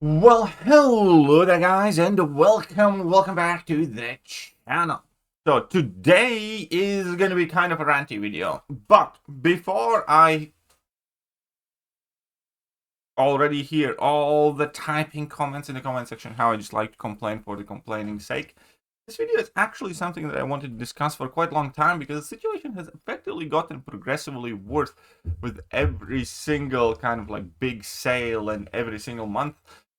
Well, hello there guys, and welcome back to the channel. So today is going to be kind of a ranty video, but before I already hear all the typing comments in the comment section, how I just like to complain for the complaining sake, this video is actually something that I wanted to discuss for quite a long time, because the situation has effectively gotten progressively worse with every single kind of like big sale and every single month.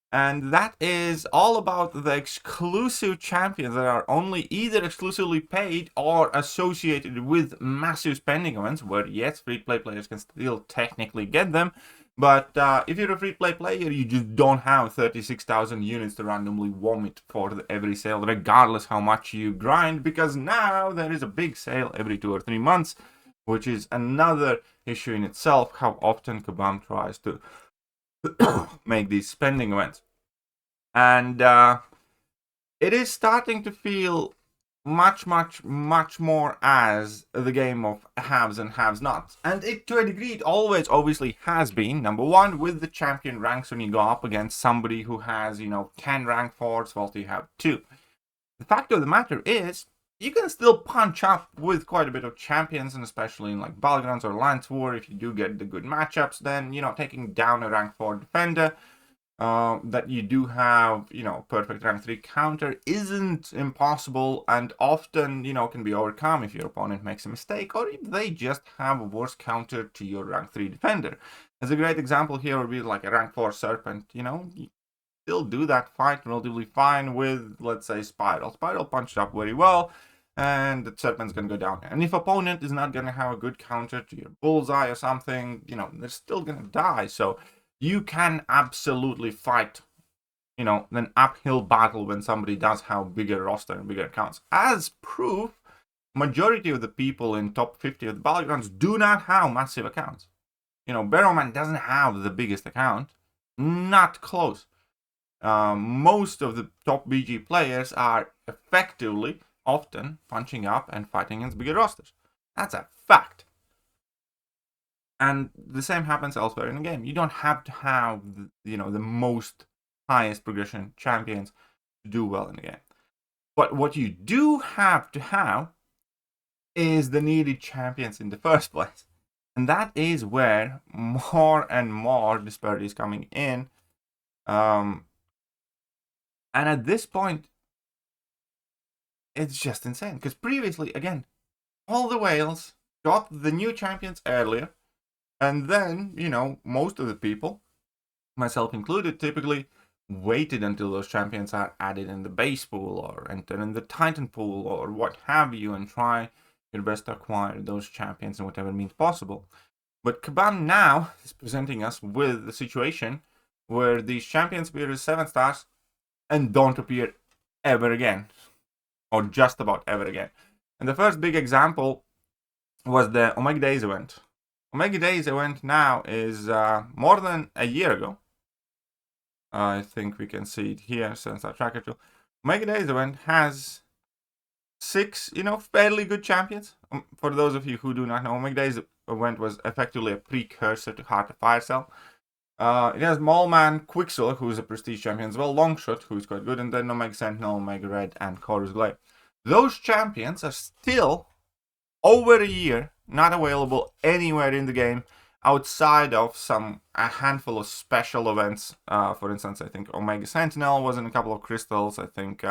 And that is all about the exclusive champions that are only either exclusively paid or associated with massive spending events, where yes, free-to-play players can still technically get them. But if you're a free-to-play player, you just don't have 36,000 units to randomly vomit for every sale, regardless how much you grind, because now there is a big sale every 2 or 3 months, which is another issue in itself, how often Kabam tries to make these spending events. And it is starting to feel much more as the game of haves and have-nots. And it, to a degree, it always obviously has been. Number one, with the champion ranks, when you go up against somebody who has, 10 rank 4s, whilst you have 2. The fact of the matter is, you can still punch up with quite a bit of champions, and especially in like Battlegrounds or Lance War, if you do get the good matchups, then, taking down a rank 4 defender that you do have, perfect rank 3 counter isn't impossible, and often, can be overcome if your opponent makes a mistake, or if they just have a worse counter to your rank 3 defender. As a great example here would be like a rank 4 Serpent, you still do that fight relatively fine with, let's say, Spiral. Spiral punched up very well, and the Serpent's gonna go down. And if opponent is not gonna have a good counter to your Bullseye or something, they're still gonna die. So you can absolutely fight, an uphill battle when somebody does have bigger roster and bigger accounts. As proof, majority of the people in top 50 of the Battlegrounds do not have massive accounts. Barrowman doesn't have the biggest account, not close. Most of the top BG players are effectively often punching up and fighting against bigger rosters. That's a fact. And the same happens elsewhere in the game. You don't have to have, the most highest progression champions to do well in the game. But what you do have to have is the needed champions in the first place. And that is where more and more disparity is coming in. And at this point, it's just insane. Because previously, again, all the whales got the new champions earlier. And then, most of the people, myself included, typically waited until those champions are added in the base pool or enter in the Titan pool or what have you, and try your best to acquire those champions in whatever means possible. But Kabam now is presenting us with a situation where these champions appear as 7 stars and don't appear ever again, or just about ever again. And the first big example was the Omega Days event. Omega Days event now is more than a year ago. I think we can see it here since our tracker tool. Omega Days event has 6, fairly good champions. For those of you who do not know, Omega Days event was effectively a precursor to Heart of Fire Cell. It has Maulman, Quicksilver, who's a prestige champion as well, Longshot, who's quite good, and then Omega Sentinel, Omega Red, and Chorus Glaive. Those champions are still over a year not available anywhere in the game outside of a handful of special events. For instance, I think Omega Sentinel was in a couple of crystals. I think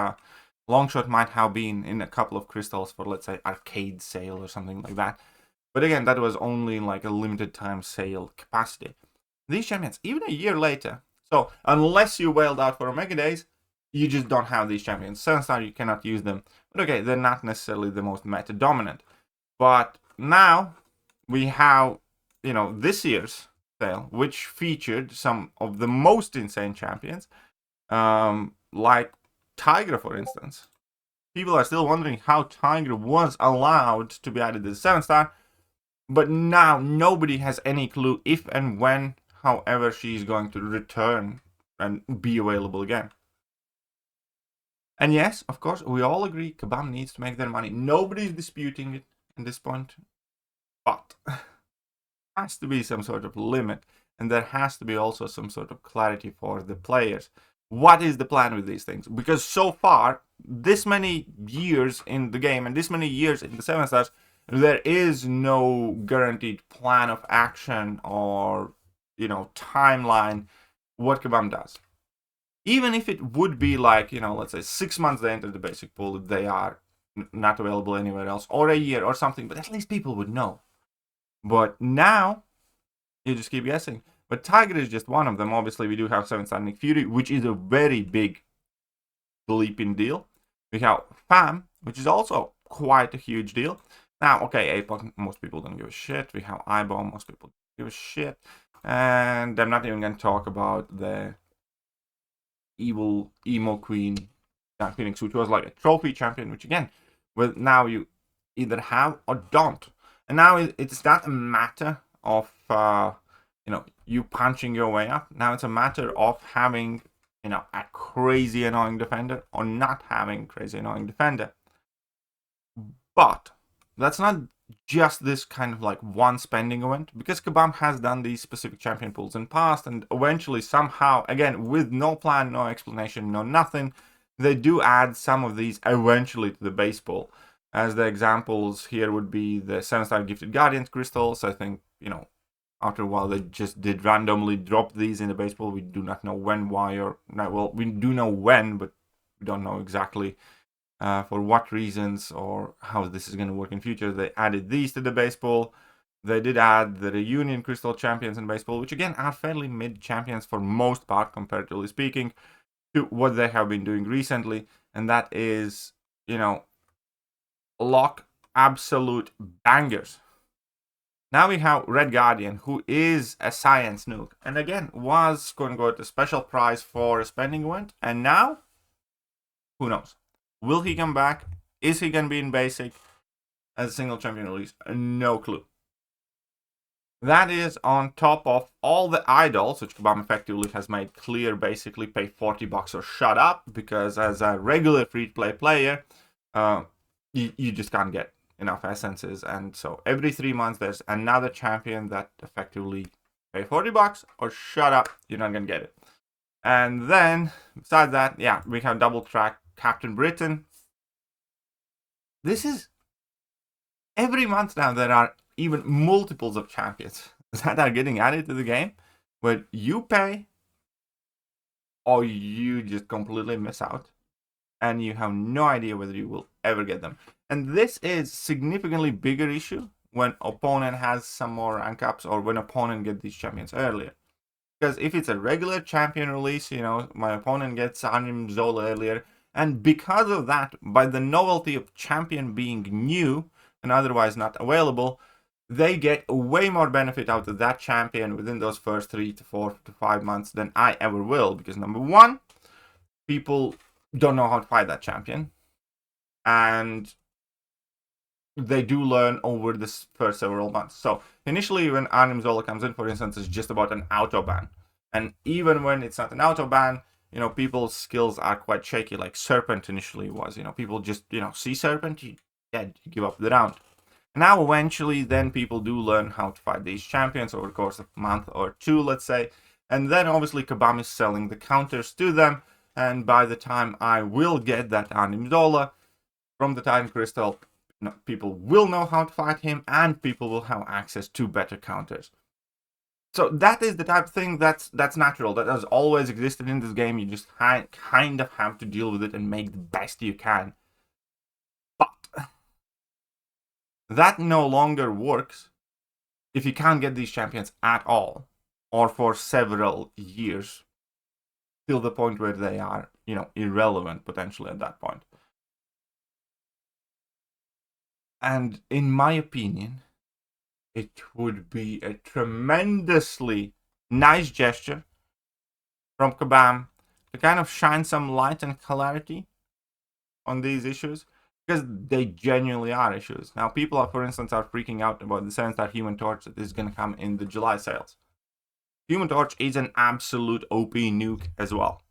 Longshot might have been in a couple of crystals for, let's say, arcade sale or something like that. But again, that was only in like a limited time sale capacity. These champions, even a year later, so unless you wailed out for Omega Days, you just don't have these champions. 7-star, you cannot use them. But okay, they're not necessarily the most meta dominant. But now we have, this year's sale, which featured some of the most insane champions, like Tigra, for instance. People are still wondering how Tigra was allowed to be added as 7-star, but now nobody has any clue if and when, however, she's going to return and be available again. And yes, of course, we all agree Kabam needs to make their money. Nobody's disputing it at this point. But has to be some sort of limit, and there has to be also some sort of clarity for the players. What is the plan with these things? Because so far, this many years in the game and this many years in the 7 stars, there is no guaranteed plan of action or, timeline what Kabam does. Even if it would be like, let's say 6 months they enter the basic pool, they are not available anywhere else, or a year or something, but at least people would know. But now, you just keep guessing. But Tiger is just one of them. Obviously, we do have 7-star Thekiryu, which is a very big bleeping deal. We have Fam, which is also quite a huge deal. Now, okay, APOC, most people don't give a shit. We have IBOM, most people give a shit. And I'm not even going to talk about the evil emo queen Phoenix, which was like a trophy champion, which again, well, now you either have or don't. And now it's not a matter of you punching your way up. Now it's a matter of having a crazy annoying defender or not having crazy annoying defender. But that's not just this kind of like one spending event, because Kabam has done these specific champion pools in past, and eventually somehow, again, with no plan, no explanation, no nothing, they do add some of these eventually to the base pool. As the examples here would be the 7-star Gifted Guardians crystals. I think, after a while they just did randomly drop these in the base pool. We do not know when, why, or no. Well, we do know when, but we don't know exactly for what reasons or how this is going to work in future. They added these to the base pool. They did add the Reunion Crystal Champions in base pool, which again are fairly mid champions for most part, comparatively speaking, to what they have been doing recently. And that is, lock absolute bangers. Now we have Red Guardian, who is a science nuke, and again was going to go at a special price for a spending event, and now, who knows? Will he come back? Is he going to be in basic as a single champion release? No clue. That is on top of all the idols, which Kabam effectively has made clear, basically pay $40 or shut up, because as a regular free-to-play player, you just can't get enough essences, and so every 3 months there's another champion that effectively pay $40 or shut up, you're not gonna get it. And then besides that, yeah, we have double track Captain Britain. This is every month now there are even multiples of champions that are getting added to the game, but you pay or you just completely miss out, and you have no idea whether you will ever get them. And this is significantly bigger issue when opponent has some more rank ups, or when opponent get these champions earlier. Because if it's a regular champion release, my opponent gets Anim Zola earlier, and because of that, by the novelty of champion being new and otherwise not available, they get way more benefit out of that champion within those first 3 to 4 to 5 months than I ever will. Because number one, people don't know how to fight that champion, and they do learn over the first several months. So initially, when Anim Zola comes in, for instance, it's just about an auto ban, and even when it's not an auto ban, people's skills are quite shaky. Like Serpent initially was, people just see Serpent, you give up the round. Now eventually, then people do learn how to fight these champions over the course of a month or 2, let's say, and then obviously Kabam is selling the counters to them. And by the time I will get that Anim Zola from the Titan Crystal, people will know how to fight him, and people will have access to better counters. So that is the type of thing that's natural. That has always existed in this game. You just kind of have to deal with it and make the best you can. But that no longer works if you can't get these champions at all, or for several years, till the point where they are, irrelevant potentially at that point. And in my opinion, it would be a tremendously nice gesture from Kabam to kind of shine some light and clarity on these issues, because they genuinely are issues. Now, people are, for instance, freaking out about the 7-star Human Torch that is going to come in the July sales. Human Torch is an absolute OP nuke as well.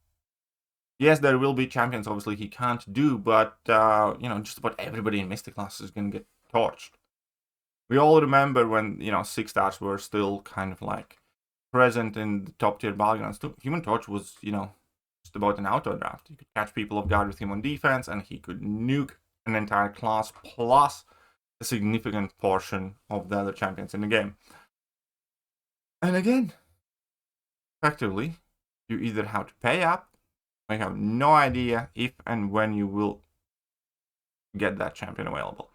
Yes, there will be champions, obviously, he can't do, but, just about everybody in Mystic class is going to get torched. We all remember when, 6 stars were still kind of like present in the top tier battlegrounds. Human Torch was, just about an auto draft. You could catch people off guard with him on defense, and he could nuke an entire class plus a significant portion of the other champions in the game. And again, effectively, you either have to pay up, or you have no idea if and when you will get that champion available.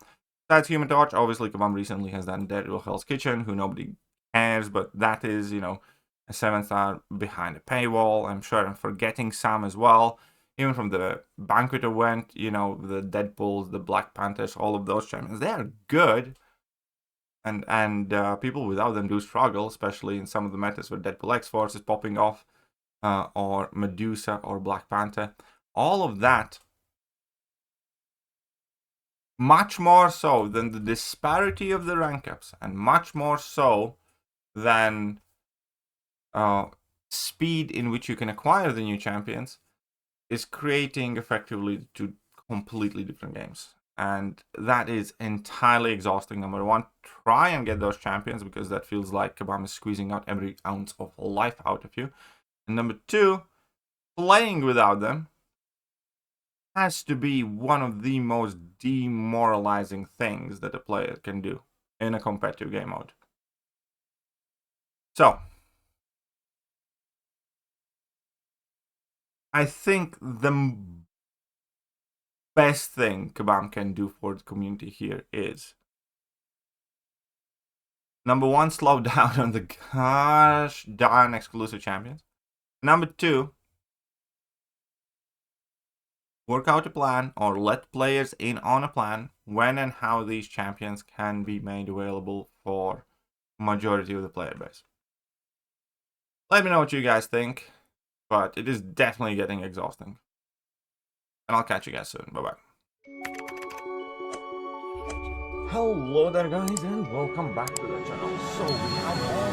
That's Human Torch. Obviously, Kabam recently has done Dead to Hell's Kitchen, who nobody cares, but that is, a 7-star behind a paywall. I'm sure I'm forgetting some as well. Even from the Banquet event, the Deadpools, the Black Panthers, all of those champions, they are good. And people without them do struggle, especially in some of the metas where Deadpool X-Force is popping off, or Medusa or Black Panther. All of that, much more so than the disparity of the rank ups, and much more so than speed in which you can acquire the new champions, is creating effectively two completely different games. And that is entirely exhausting. Number one, try and get those champions, because that feels like Kabam is squeezing out every ounce of life out of you. And number two, playing without them has to be one of the most demoralizing things that a player can do in a competitive game mode. So, I think the best thing Kabam can do for the community here is, number one, slow down on the gosh darn exclusive champions. Number two, work out a plan, or let players in on a plan when and how these champions can be made available for majority of the player base. Let me know what you guys think, but it is definitely getting exhausting. And I'll catch you guys soon. Bye-bye. Hello there, guys, and welcome back to the channel. So we have all